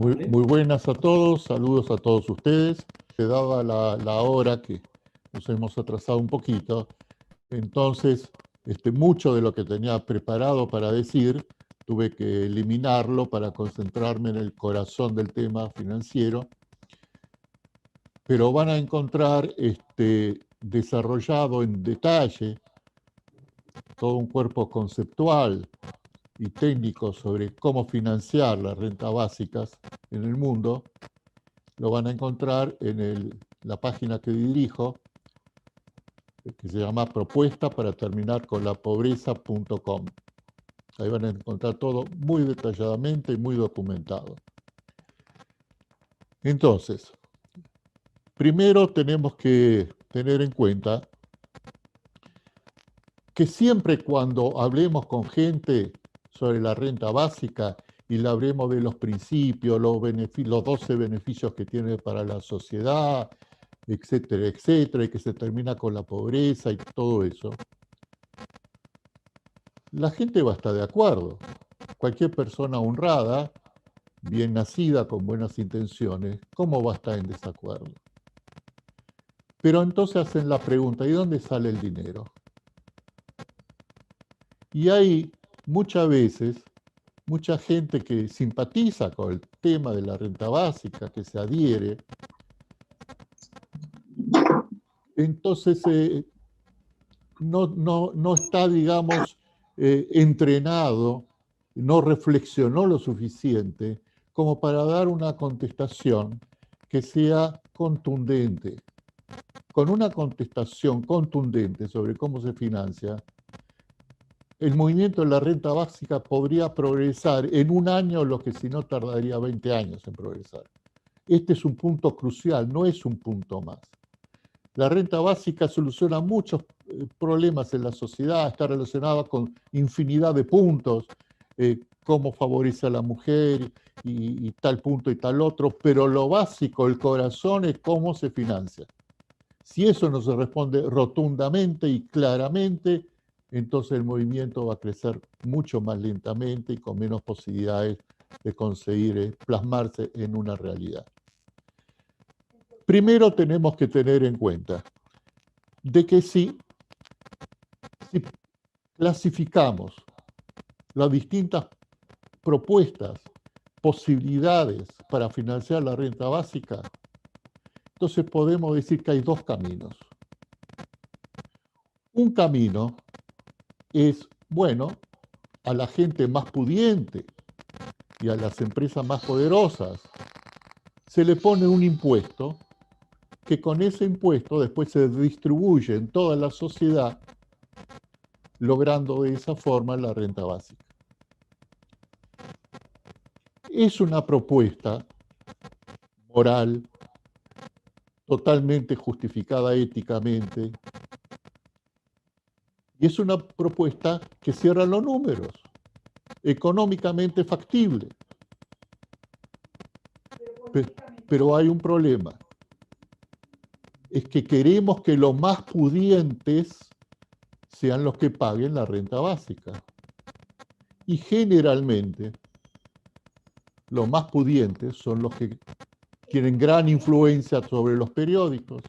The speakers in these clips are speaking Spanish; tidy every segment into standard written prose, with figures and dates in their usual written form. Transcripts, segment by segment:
Muy buenas a todos, saludos a todos ustedes. Dada la hora que nos hemos atrasado un poquito, entonces mucho de lo que tenía preparado para decir tuve que eliminarlo para concentrarme en el corazón del tema financiero, pero van a encontrar desarrollado en detalle todo un cuerpo conceptual y técnico sobre cómo financiar las rentas básicas en el mundo. Lo van a encontrar en la página que dirijo, que se llama propuesta para terminar con la pobreza.com. Ahí van a encontrar todo muy detalladamente y muy documentado. Entonces, primero tenemos que tener en cuenta que siempre cuando hablemos con gente sobre la renta básica y le hablemos de los principios, los 12 beneficios que tiene para la sociedad, etcétera, etcétera, y que se termina con la pobreza y todo eso, la gente va a estar de acuerdo. Cualquier persona honrada, bien nacida, con buenas intenciones, ¿cómo va a estar en desacuerdo? Pero entonces hacen la pregunta, ¿y dónde sale el dinero? Y hay muchas veces mucha gente que simpatiza con el tema de la renta básica, que se adhiere. Entonces no está, digamos, entrenado, no reflexionó lo suficiente como para dar una contestación que sea contundente. Con una contestación contundente sobre cómo se financia, el movimiento de la renta básica podría progresar en un año lo que si no tardaría 20 años en progresar. Este es un punto crucial, no es un punto más. La renta básica soluciona muchos problemas en la sociedad, está relacionada con infinidad de puntos, cómo favorece a la mujer y tal punto y tal otro, pero lo básico, el corazón, es cómo se financia. Si eso no se responde rotundamente y claramente, entonces el movimiento va a crecer mucho más lentamente y con menos posibilidades de conseguir plasmarse en una realidad. Primero tenemos que tener en cuenta de que si clasificamos las distintas propuestas, posibilidades para financiar la renta básica, entonces podemos decir que hay dos caminos. Un camino es, bueno, a la gente más pudiente y a las empresas más poderosas se le pone un impuesto que con ese impuesto después se distribuye en toda la sociedad, logrando de esa forma la renta básica. Es una propuesta moral, totalmente justificada éticamente, y es una propuesta que cierra los números, económicamente factible. Pero hay un problema, es que queremos que los más pudientes sean los que paguen la renta básica. Y generalmente los más pudientes son los que tienen gran influencia sobre los periódicos,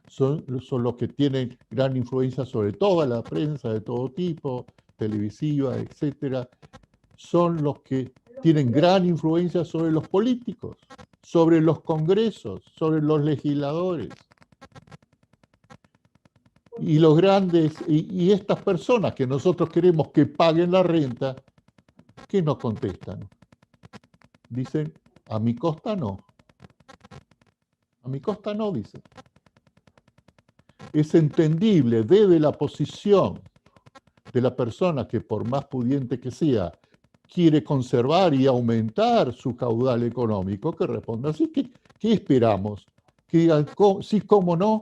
son los que tienen gran influencia sobre toda la prensa de todo tipo, televisiva, etcétera, son los que tienen gran influencia sobre los políticos, sobre los congresos, sobre los legisladores. Y los grandes, y estas personas que nosotros queremos que paguen la renta, ¿qué nos contestan? Dicen, a mi costa no. A mi costa no, dicen. Es entendible desde la posición de la persona que, por más pudiente que sea, quiere conservar y aumentar su caudal económico, que responda así. ¿Qué esperamos? Que digan, sí, cómo no,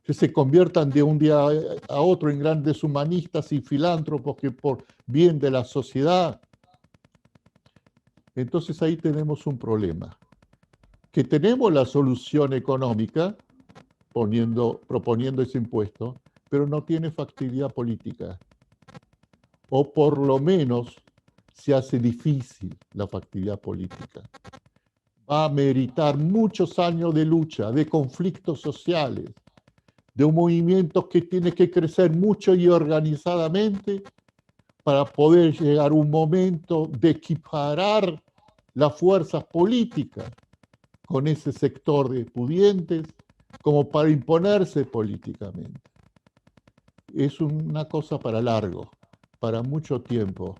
que se conviertan de un día a otro en grandes humanistas y filántropos que por bien de la sociedad. Entonces ahí tenemos un problema, que tenemos la solución económica proponiendo ese impuesto, pero no tiene factibilidad política. O por lo menos se hace difícil la factibilidad política. Va a meritar muchos años de lucha, de conflictos sociales, de un movimiento que tiene que crecer mucho y organizadamente para poder llegar a un momento de equiparar las fuerzas políticas con ese sector de pudientes como para imponerse políticamente. Es una cosa para largo, para mucho tiempo,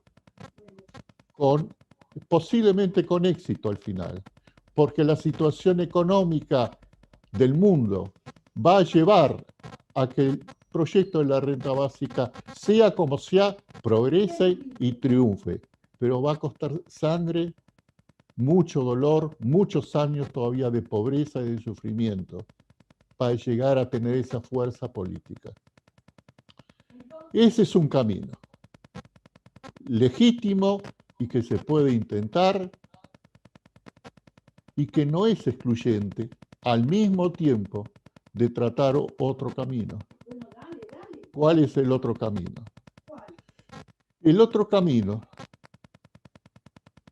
posiblemente con éxito al final, porque la situación económica del mundo va a llevar a que el proyecto de la renta básica, sea como sea, progrese y triunfe, pero va a costar sangre, mucho dolor, muchos años todavía de pobreza y de sufrimiento para llegar a tener esa fuerza política. Ese es un camino legítimo y que se puede intentar y que no es excluyente al mismo tiempo de tratar otro camino. ¿Cuál es el otro camino? El otro camino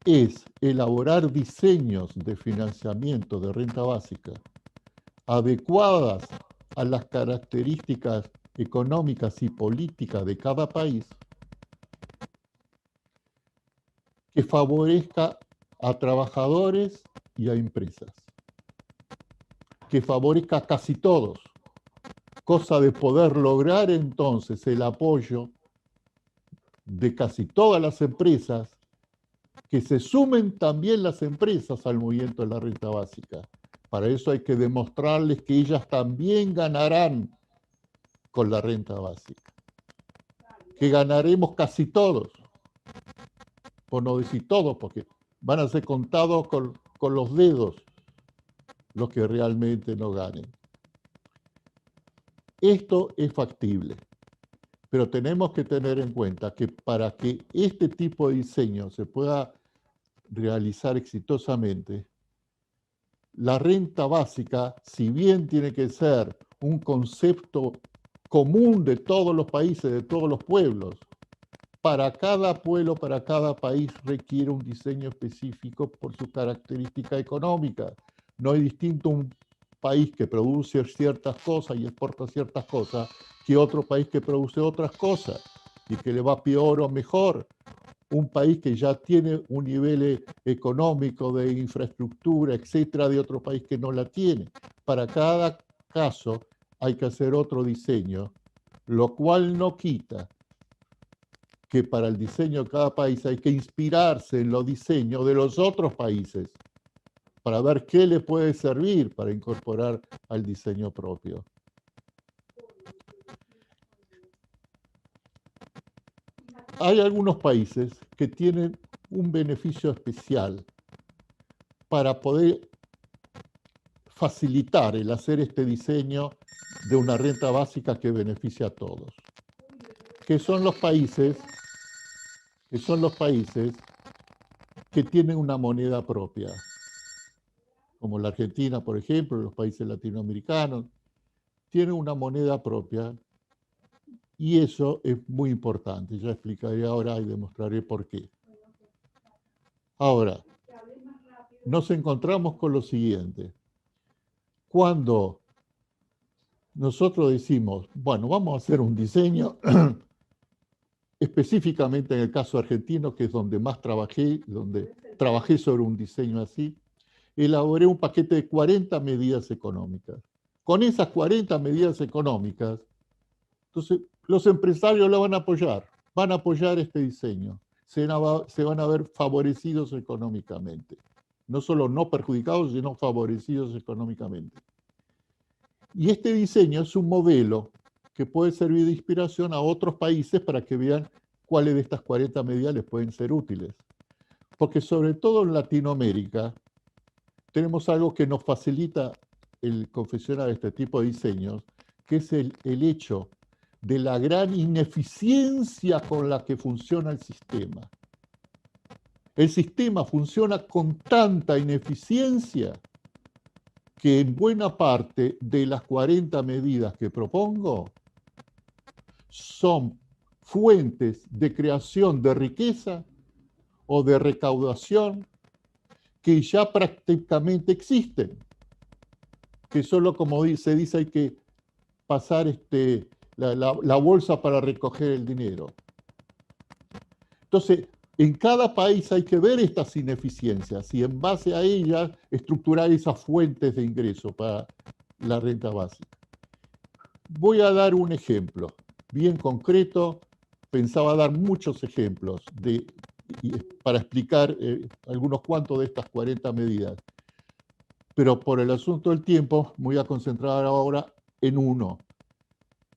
es elaborar diseños de financiamiento de renta básica adecuadas a las características económicas y políticas de cada país, que favorezca a trabajadores y a empresas, que favorezca a casi todos, cosa de poder lograr entonces el apoyo de casi todas las empresas, que se sumen también las empresas al movimiento de la renta básica. Para eso hay que demostrarles que ellas también ganarán con la renta básica, que ganaremos casi todos, por no decir todos, porque van a ser contados con los dedos los que realmente no ganen. Esto es factible, pero tenemos que tener en cuenta que para que este tipo de diseño se pueda realizar exitosamente, la renta básica, si bien tiene que ser un concepto común de todos los países, de todos los pueblos, para cada pueblo, para cada país requiere un diseño específico por su característica económica. No es distinto un país que produce ciertas cosas y exporta ciertas cosas que otro país que produce otras cosas y que le va peor o mejor. Un país que ya tiene un nivel económico de infraestructura, etcétera, de otro país que no la tiene. Para cada caso hay que hacer otro diseño, lo cual no quita que para el diseño de cada país hay que inspirarse en los diseños de los otros países para ver qué le puede servir para incorporar al diseño propio. Hay algunos países que tienen un beneficio especial para poder facilitar el hacer este diseño de una renta básica que beneficie a todos, que son los países que tienen una moneda propia, como la Argentina, por ejemplo, los países latinoamericanos, tienen una moneda propia y eso es muy importante. Ya explicaré ahora y demostraré por qué. Ahora, nos encontramos con lo siguiente. Cuando nosotros decimos, bueno, vamos a hacer un diseño, específicamente en el caso argentino, que es donde más trabajé, donde trabajé sobre un diseño así, elaboré un paquete de 40 medidas económicas. Con esas 40 medidas económicas, entonces los empresarios lo van a apoyar este diseño, se van a ver favorecidos económicamente, no solo no perjudicados, sino favorecidos económicamente. Y este diseño es un modelo que puede servir de inspiración a otros países para que vean cuáles de estas 40 medidas les pueden ser útiles. Porque sobre todo en Latinoamérica tenemos algo que nos facilita el confeccionar este tipo de diseños, que es el hecho de la gran ineficiencia con la que funciona el sistema. El sistema funciona con tanta ineficiencia que en buena parte de las 40 medidas que propongo son fuentes de creación de riqueza o de recaudación que ya prácticamente existen, que solo, como se dice, hay que pasar la bolsa para recoger el dinero. Entonces, en cada país hay que ver estas ineficiencias y en base a ellas estructurar esas fuentes de ingreso para la renta básica. Voy a dar un ejemplo bien concreto. Pensaba dar muchos ejemplos para explicar algunos cuantos de estas 40 medidas. Pero por el asunto del tiempo, me voy a concentrar ahora en uno.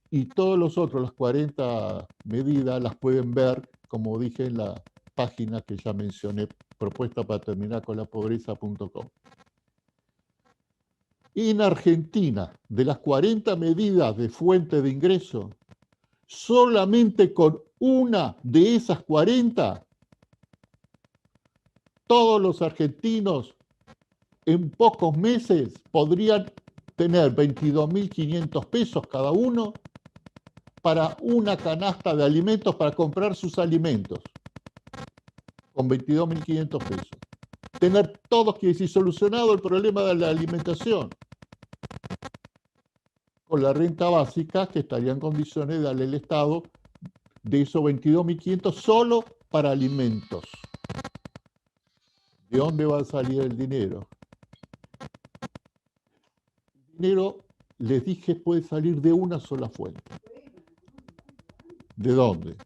Y todos los otros, las 40 medidas, las pueden ver, como dije, en la página que ya mencioné, propuesta para terminar con la pobreza.com. En Argentina, de las 40 medidas de fuente de ingreso, solamente con una de esas 40, todos los argentinos en pocos meses podrían tener 22.500 pesos cada uno para una canasta de alimentos, para comprar sus alimentos, con 22.500 pesos. Tener todos, quiere decir, solucionado el problema de la alimentación. Con la renta básica, que estaría en condiciones de darle el Estado de esos 22.500 solo para alimentos. ¿De dónde va a salir el dinero? El dinero, les dije, puede salir de una sola fuente. ¿De dónde?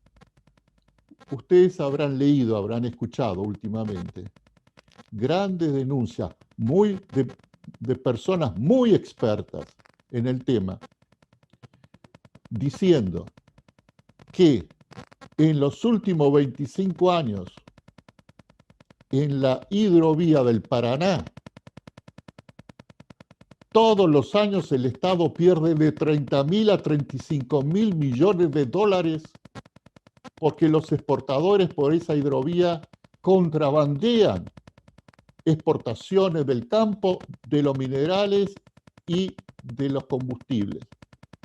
Ustedes habrán leído, habrán escuchado últimamente grandes denuncias de personas muy expertas en el tema, diciendo que en los últimos 25 años, en la hidrovía del Paraná, todos los años el Estado pierde de 30.000 a 35.000 millones de dólares porque los exportadores por esa hidrovía contrabandean exportaciones del campo, de los minerales y de los combustibles.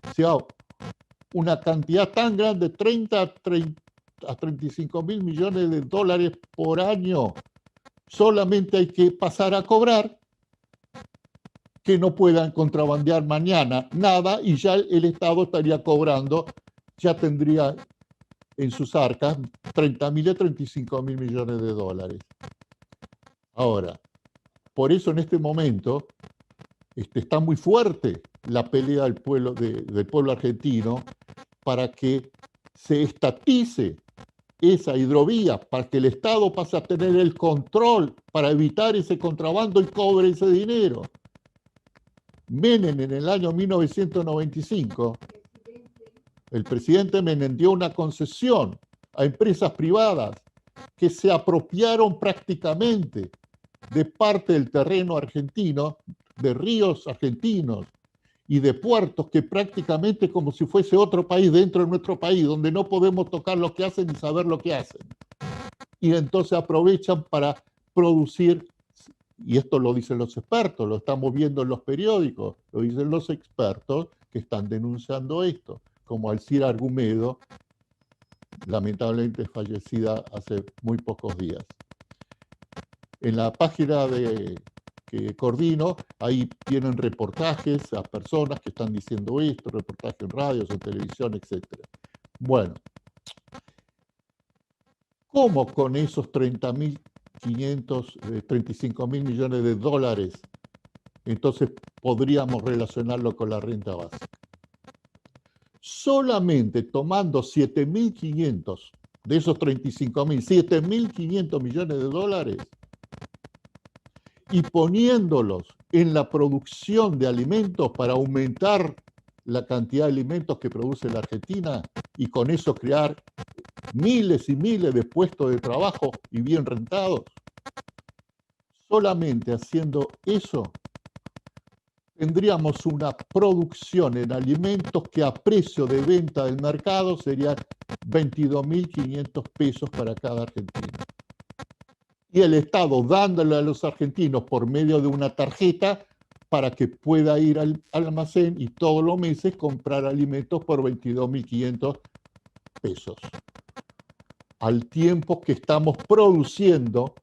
O sea, una cantidad tan grande, 30 a 35.000 millones de dólares por año, solamente hay que pasar a cobrar, que no puedan contrabandear mañana nada y ya el Estado estaría cobrando, ya tendría en sus arcas 30.000 a 35.000 millones de dólares. Ahora, por eso en este momento está muy fuerte la pelea del pueblo argentino para que se estatice esa hidrovía, para que el Estado pase a tener el control para evitar ese contrabando y cobre ese dinero. Menem en el año 1995, el presidente Menem dio una concesión a empresas privadas que se apropiaron prácticamente de parte del terreno argentino, de ríos argentinos y de puertos que prácticamente como si fuese otro país dentro de nuestro país, donde no podemos tocar lo que hacen ni saber lo que hacen. Y entonces aprovechan para producir, y esto lo dicen los expertos, lo estamos viendo en los periódicos, lo dicen los expertos que están denunciando esto, como Alcira Argumedo, lamentablemente fallecida hace muy pocos días. En la página que coordino, ahí tienen reportajes a personas que están diciendo esto, reportajes en radios, en televisión, etc. Bueno, ¿cómo con esos 35.000 millones de dólares entonces podríamos relacionarlo con la renta básica? Solamente tomando 7.500 de esos 35.000, 7.500 millones de dólares y poniéndolos en la producción de alimentos para aumentar la cantidad de alimentos que produce la Argentina y con eso crear miles y miles de puestos de trabajo y bien rentados, solamente haciendo eso tendríamos una producción en alimentos que a precio de venta del mercado serían 22.500 pesos para cada argentino. Y el Estado dándole a los argentinos por medio de una tarjeta para que pueda ir al almacén y todos los meses comprar alimentos por 22.500 pesos. al tiempo que estamos produciendo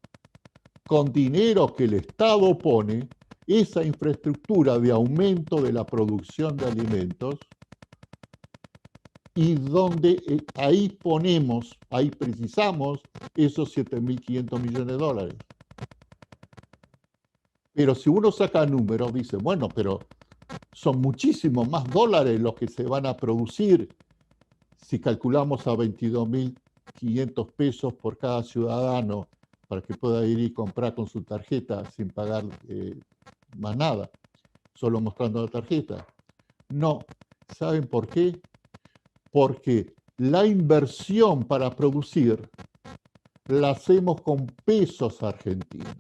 con dinero que el Estado pone esa infraestructura de aumento de la producción de alimentos y donde ahí precisamos esos 7.500 millones de dólares. Pero si uno saca números, dice, bueno, pero son muchísimos más dólares los que se van a producir si calculamos a 22.500 pesos por cada ciudadano para que pueda ir y comprar con su tarjeta sin pagar más nada, solo mostrando la tarjeta. No, ¿saben por qué? Porque la inversión para producir la hacemos con pesos argentinos.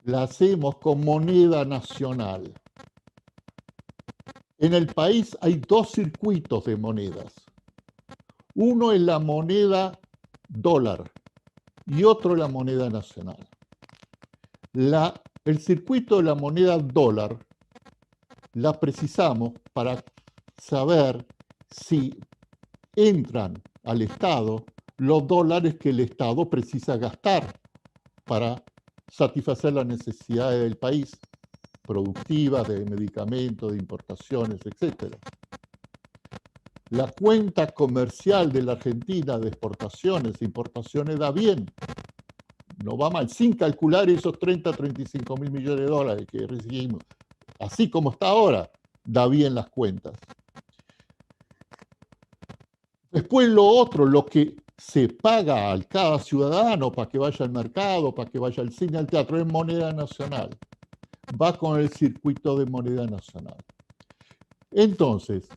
La hacemos con moneda nacional. En el país hay dos circuitos de monedas. Uno es la moneda dólar y otro la moneda nacional. El circuito de la moneda dólar la precisamos para saber si entran al Estado los dólares que el Estado precisa gastar para satisfacer las necesidades del país, productivas, de medicamentos, de importaciones, etc. La cuenta comercial de la Argentina de exportaciones e importaciones da bien, no va mal, sin calcular esos 35.000 millones de dólares que recibimos. Así como está ahora, da bien las cuentas. Después lo otro, lo que se paga a cada ciudadano para que vaya al mercado, para que vaya al cine, al teatro, es moneda nacional. Va con el circuito de moneda nacional. Entonces,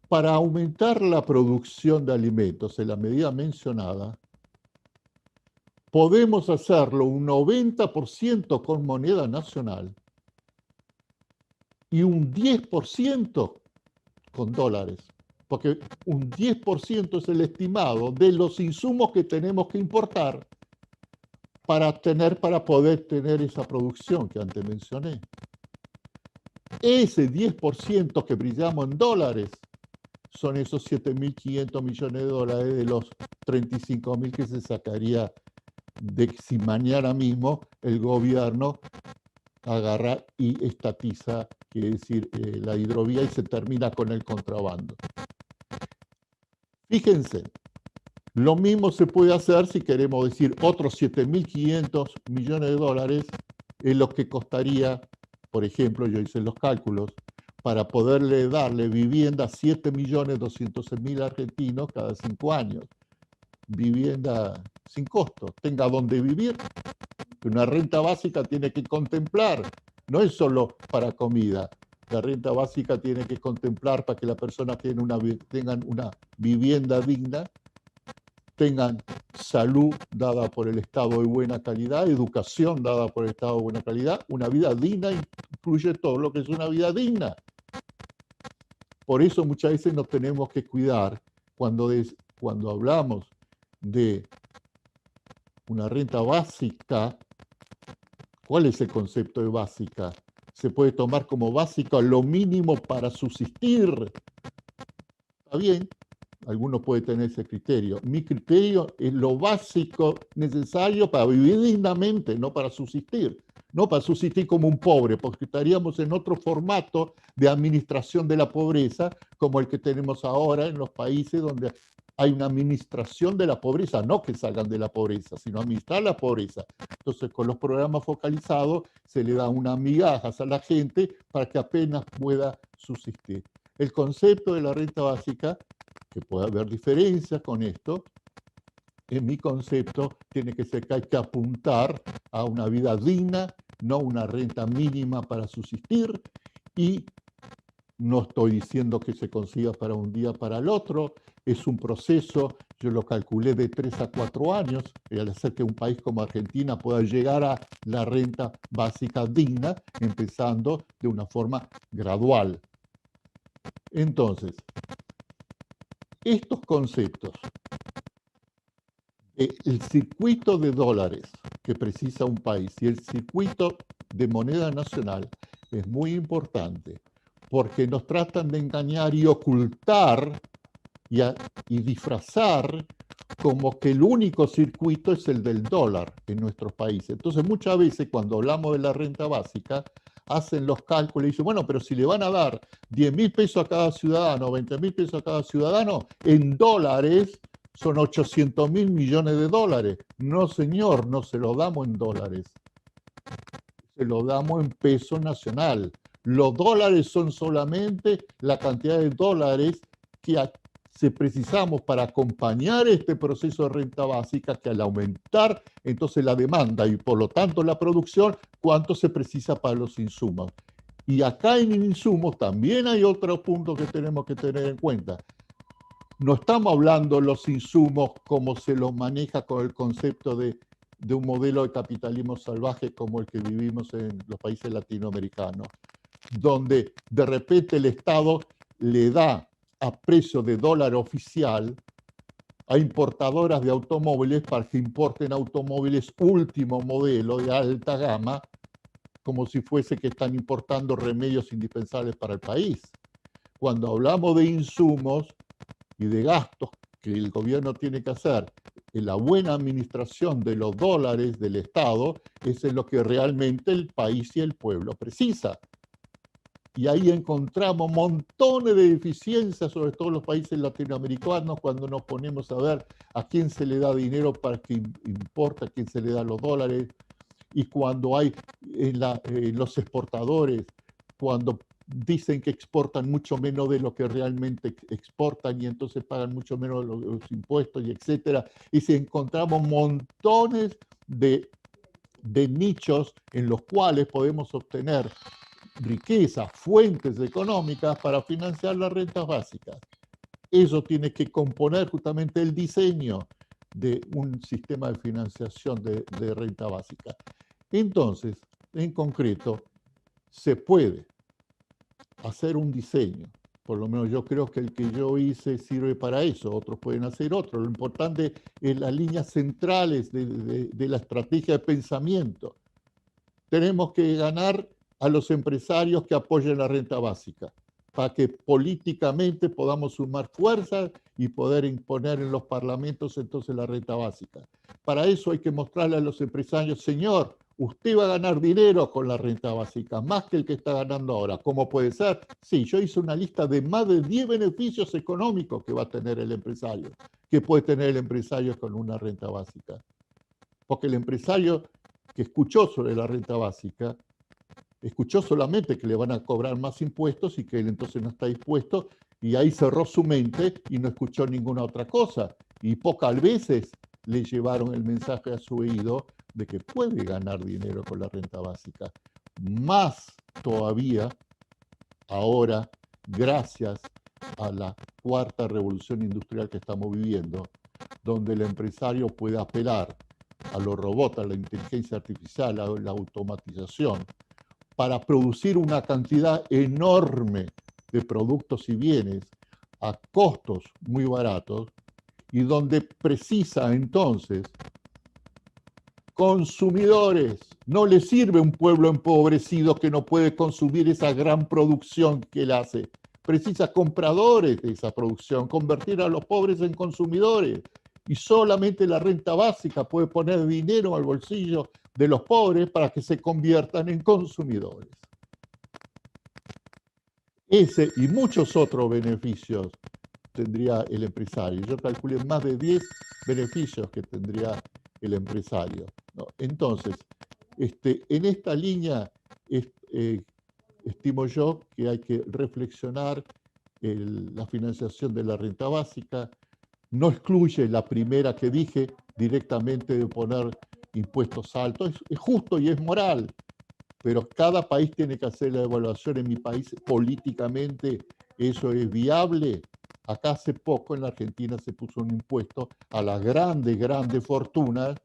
para aumentar la producción de alimentos en la medida mencionada, podemos hacerlo un 90% con moneda nacional y un 10% con dólares, porque un 10% es el estimado de los insumos que tenemos que importar para poder tener esa producción que antes mencioné. Ese 10% que brillamos en dólares son esos 7.500 millones de dólares de los 35.000 que se sacaría de si mañana mismo el gobierno agarra y estatiza, quiere decir, la hidrovía y se termina con el contrabando. Fíjense, lo mismo se puede hacer si queremos decir otros 7.500 millones de dólares es lo que costaría, por ejemplo, yo hice los cálculos, para poderle darle vivienda a 7.200.000 argentinos cada 5 años. Vivienda sin costo, tenga donde vivir. Una renta básica tiene que contemplar, no es solo para comida. La renta básica tiene que contemplar para que las personas tengan una vivienda digna, tengan salud dada por el Estado de buena calidad, educación dada por el Estado de buena calidad. Una vida digna incluye todo lo que es una vida digna. Por eso muchas veces nos tenemos que cuidar cuando hablamos de una renta básica. ¿Cuál es el concepto de básica? Se puede tomar como básica lo mínimo para subsistir. Está bien, algunos pueden tener ese criterio. Mi criterio es lo básico necesario para vivir dignamente, no para subsistir. No para subsistir como un pobre, porque estaríamos en otro formato de administración de la pobreza, como el que tenemos ahora en los países donde hay una administración de la pobreza, no que salgan de la pobreza, sino administrar la pobreza. Entonces, con los programas focalizados se le da unas migajas a la gente para que apenas pueda subsistir. El concepto de la renta básica, que puede haber diferencias con esto, en mi concepto tiene que ser que hay que apuntar a una vida digna, no una renta mínima para subsistir, y no estoy diciendo que se consiga para un día para el otro, es un proceso, yo lo calculé de 3 a 4 años, y al hacer que un país como Argentina pueda llegar a la renta básica digna, empezando de una forma gradual. Entonces, estos conceptos, el circuito de dólares que precisa un país y el circuito de moneda nacional es muy importante porque nos tratan de engañar y ocultar y, y disfrazar como que el único circuito es el del dólar en nuestros países. Entonces, muchas veces cuando hablamos de la renta básica, hacen los cálculos y dicen, bueno, pero si le van a dar 10.000 pesos a cada ciudadano, 20.000 pesos a cada ciudadano, en dólares son 800.000 millones de dólares. No, señor, no se lo damos en dólares. Se lo damos en peso nacional. Los dólares son solamente la cantidad de dólares que se precisamos para acompañar este proceso de renta básica, que al aumentar entonces la demanda y por lo tanto la producción, cuánto se precisa para los insumos. Y acá en insumos también hay otro punto que tenemos que tener en cuenta. No estamos hablando de los insumos como se los maneja con el concepto de un modelo de capitalismo salvaje como el que vivimos en los países latinoamericanos, donde de repente el Estado le da a precio de dólar oficial a importadoras de automóviles para que importen automóviles último modelo de alta gama, como si fuese que están importando remedios indispensables para el país. Cuando hablamos de insumos y de gastos que el gobierno tiene que hacer en la buena administración de los dólares del Estado, es en lo que realmente el país y el pueblo precisa. Y ahí encontramos montones de deficiencias, sobre todo en los países latinoamericanos, cuando nos ponemos a ver a quién se le da dinero para que importa, a quién se le da los dólares, y cuando hay los exportadores, cuando dicen que exportan mucho menos de lo que realmente exportan y entonces pagan mucho menos los impuestos y etcétera. Y si encontramos montones de nichos en los cuales podemos obtener riquezas, fuentes económicas para financiar las rentas básicas. Eso tiene que componer justamente el diseño de un sistema de financiación de renta básica. Entonces, en concreto, se puede hacer un diseño. Por lo menos yo creo que el que yo hice sirve para eso, otros pueden hacer otro. Lo importante es las líneas centrales de la estrategia de pensamiento. Tenemos que ganar a los empresarios que apoyen la renta básica, para que políticamente podamos sumar fuerzas y poder imponer en los parlamentos entonces la renta básica. Para eso hay que mostrarle a los empresarios, señor, usted va a ganar dinero con la renta básica, más que el que está ganando ahora. ¿Cómo puede ser? Sí, yo hice una lista de más de 10 beneficios económicos que va a tener el empresario, que puede tener el empresario con una renta básica. Porque el empresario que escuchó sobre la renta básica, escuchó solamente que le van a cobrar más impuestos y que él entonces no está dispuesto, y ahí cerró su mente y no escuchó ninguna otra cosa. Y pocas veces le llevaron el mensaje a su oído de que puede ganar dinero con la renta básica. Más todavía ahora, gracias a la cuarta revolución industrial que estamos viviendo, donde el empresario puede apelar a los robots, a la inteligencia artificial, a la automatización, para producir una cantidad enorme de productos y bienes a costos muy baratos, y donde precisa entonces consumidores. No le sirve un pueblo empobrecido que no puede consumir esa gran producción que él hace. Precisa compradores de esa producción, convertir a los pobres en consumidores. Y solamente la renta básica puede poner dinero al bolsillo de los pobres para que se conviertan en consumidores. Ese y muchos otros beneficios tendría el empresario. Yo calculé más de 10 beneficios que tendría el empresario, ¿no? Entonces, en esta línea estimo yo que hay que reflexionar la financiación de la renta básica. No excluye la primera que dije directamente de poner impuestos altos. Es justo y es moral, pero cada país tiene que hacer la evaluación. En mi país políticamente eso es viable. Acá hace poco en la Argentina se puso un impuesto a las grandes fortunas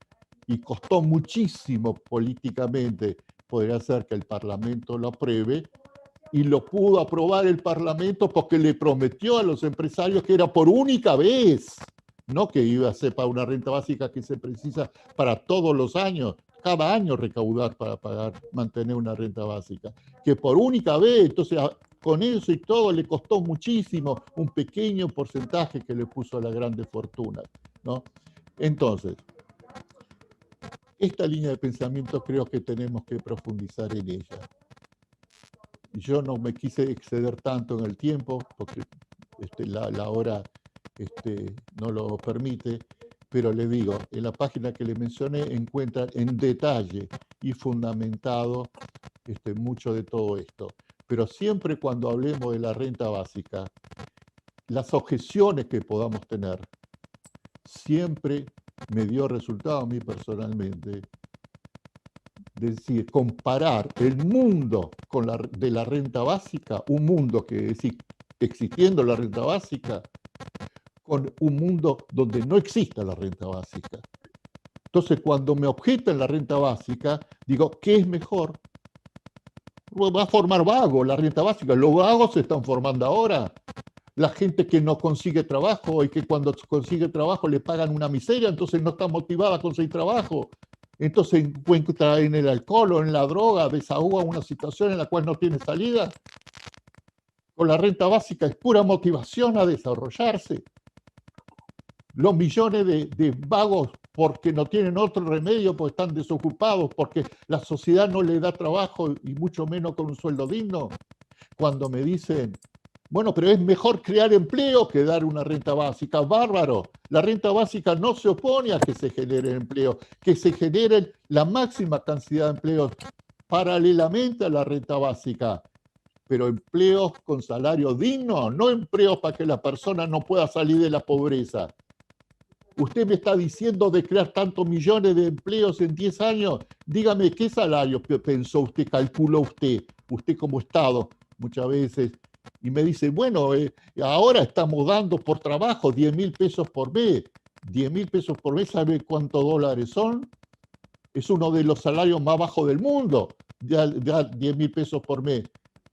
y costó muchísimo políticamente poder hacer que el Parlamento lo apruebe, y lo pudo aprobar el Parlamento porque le prometió a los empresarios que era por única vez, no que iba a ser para una renta básica que se precisa para todos los años, cada año recaudar para pagar, mantener una renta básica, que por única vez, entonces con eso y todo le costó muchísimo un pequeño porcentaje que le puso a las grandes fortunas, ¿no? Entonces, esta línea de pensamiento creo que tenemos que profundizar en ella. Yo no me quise exceder tanto en el tiempo, porque la hora no lo permite, pero le digo, en la página que le mencioné encuentran en detalle y fundamentado mucho de todo esto. Pero siempre cuando hablemos de la renta básica, las objeciones que podamos tener, siempre me dio resultado a mí personalmente, es decir, comparar el mundo de la renta básica, un mundo que, es decir, existiendo la renta básica, con un mundo donde no exista la renta básica. Entonces, cuando me objetan la renta básica, digo, ¿qué es mejor? Va a formar vagos la renta básica. Los vagos se están formando ahora. La gente que no consigue trabajo y que cuando consigue trabajo le pagan una miseria, entonces no está motivada a conseguir trabajo. Entonces encuentra en el alcohol o en la droga, desahoga una situación en la cual no tiene salida. Con la renta básica es pura motivación a desarrollarse. Los millones de vagos porque no tienen otro remedio, porque están desocupados, porque la sociedad no les da trabajo y mucho menos con un sueldo digno. Cuando me dicen, bueno, pero es mejor crear empleo que dar una renta básica. Bárbaro. La renta básica no se opone a que se genere empleo, que se generen la máxima cantidad de empleos paralelamente a la renta básica. Pero empleos con salario digno, no empleos para que la persona no pueda salir de la pobreza. Usted me está diciendo de crear tantos millones de empleos en 10 años. Dígame, ¿qué salario pensó usted, calculó usted como Estado muchas veces? Y me dice, bueno, ahora estamos dando por trabajo 10.000 pesos por mes. 10.000 pesos por mes, ¿sabe cuántos dólares son? Es uno de los salarios más bajos del mundo, ya 10.000 pesos por mes.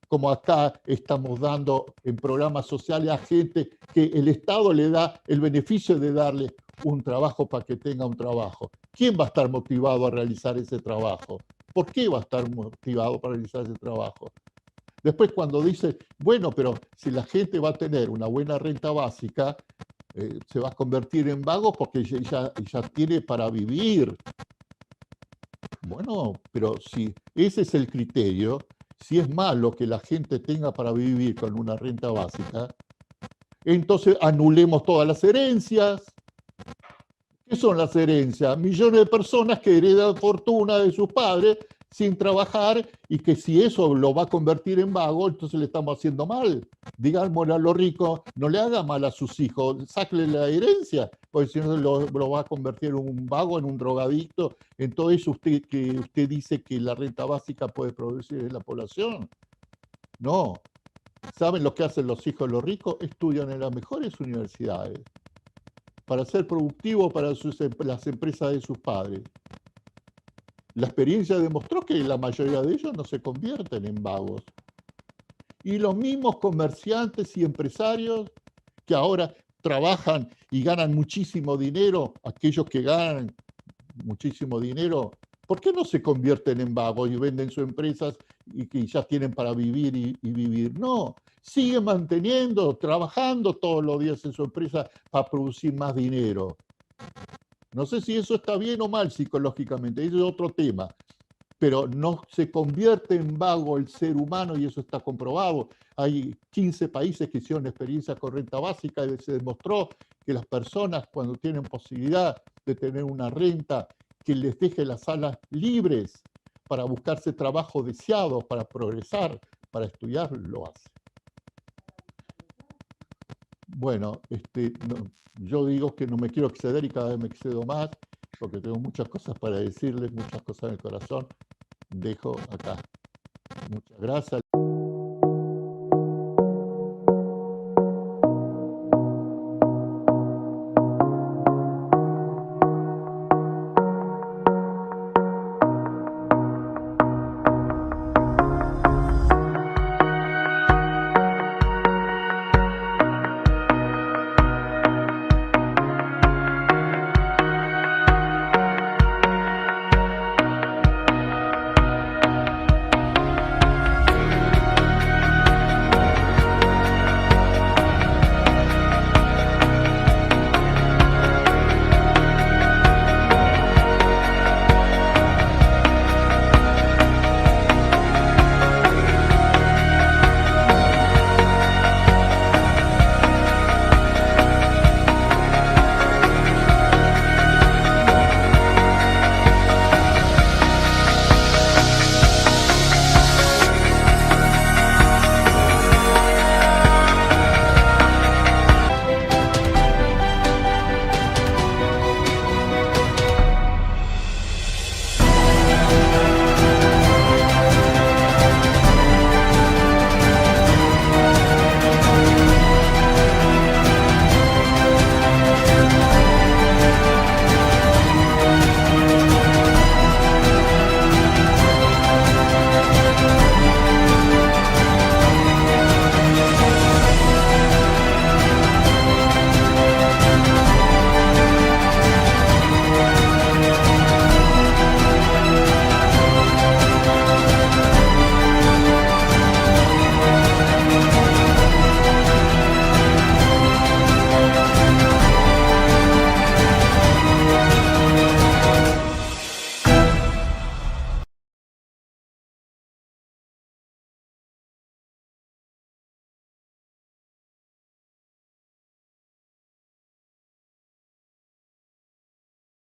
Como acá estamos dando en programas sociales a gente que el Estado le da el beneficio de darle un trabajo para que tenga un trabajo. ¿Quién va a estar motivado a realizar ese trabajo? ¿Por qué va a estar motivado para realizar ese trabajo? Después cuando dice, bueno, pero si la gente va a tener una buena renta básica, se va a convertir en vago porque ya tiene para vivir. Bueno, pero si ese es el criterio, si es malo que la gente tenga para vivir con una renta básica, entonces anulemos todas las herencias. ¿Qué son las herencias? Millones de personas que heredan fortuna de sus padres sin trabajar y que si eso lo va a convertir en vago, entonces le estamos haciendo mal. Digámosle a los ricos, no le haga mal a sus hijos, sáquenle la herencia, porque si no lo va a convertir en un vago, en un drogadicto, en todo eso que usted dice que la renta básica puede producir en la población. No. ¿Saben lo que hacen los hijos de los ricos? Estudian en las mejores universidades para ser productivos para las empresas de sus padres. La experiencia demostró que la mayoría de ellos no se convierten en vagos. Y los mismos comerciantes y empresarios que ahora trabajan y ganan muchísimo dinero, aquellos que ganan muchísimo dinero, ¿por qué no se convierten en vagos y venden sus empresas y que ya tienen para vivir y vivir? No, siguen manteniendo, trabajando todos los días en su empresa para producir más dinero. No sé si eso está bien o mal psicológicamente, ese es otro tema, pero no se convierte en vago el ser humano y eso está comprobado. Hay 15 países que hicieron experiencias con renta básica y se demostró que las personas cuando tienen posibilidad de tener una renta que les deje las salas libres para buscarse trabajo deseado, para progresar, para estudiar, lo hacen. Bueno, yo digo que no me quiero exceder y cada vez me excedo más porque tengo muchas cosas para decirles, muchas cosas en el corazón. Dejo acá. Muchas gracias.